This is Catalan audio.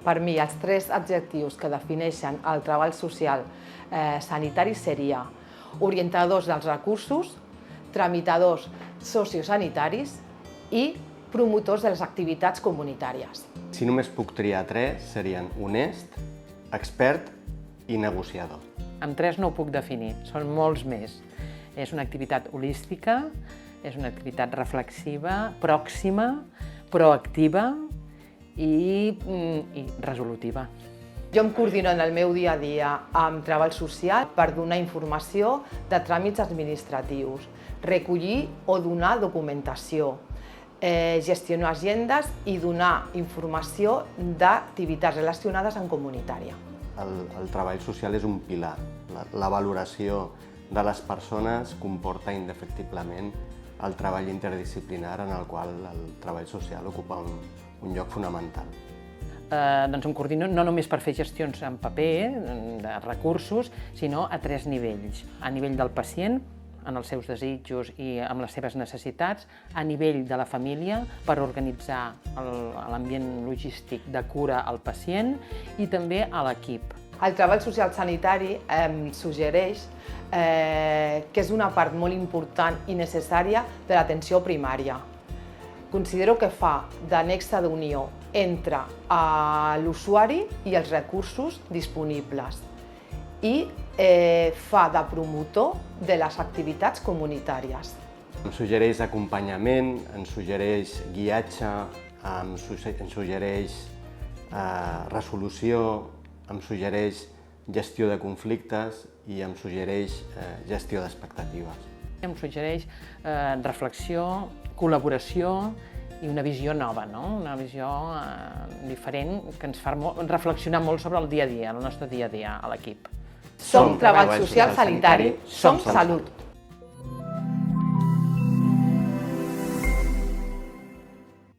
Per mi, els tres adjectius que defineixen el treball social sanitari seria orientadors dels recursos, tramitadors sociosanitaris i promotors de les activitats comunitàries. Si només puc triar tres, serien honest, expert i negociador. Amb tres no ho puc definir, són molts més. És una activitat holística, és una activitat reflexiva, pròxima, proactiva i resolutiva. Jo em coordino en el meu dia a dia amb treball social per donar informació de tràmits administratius, recollir o donar documentació, gestionar agendes i donar informació d'activitats relacionades amb comunitària. El treball social és un pilar. La valoració de les persones comporta indefectiblement el treball interdisciplinar en el qual el treball social ocupa un lloc fonamental. Doncs em coordino no només per fer gestions en paper, de recursos, sinó a tres nivells. A nivell del pacient, en els seus desitjos i amb les seves necessitats, a nivell de la família, per organitzar l'ambient logístic de cura al pacient i també a l'equip. El treball social sanitari em suggereix que és una part molt important i necessària de l'atenció primària. Considero que fa de nexe d'unió entre l'usuari i els recursos disponibles i fa de promotor de les activitats comunitàries. Em suggereix acompanyament, em suggereix guiatge, em suggereix resolució, em suggereix gestió de conflictes i em suggereix gestió d'expectatives. Em suggereix reflexió, col·laboració i una visió nova, una visió diferent que ens fa reflexionar molt sobre el dia a dia, el nostre dia a dia a l'equip. Som treball social sanitari, som salut.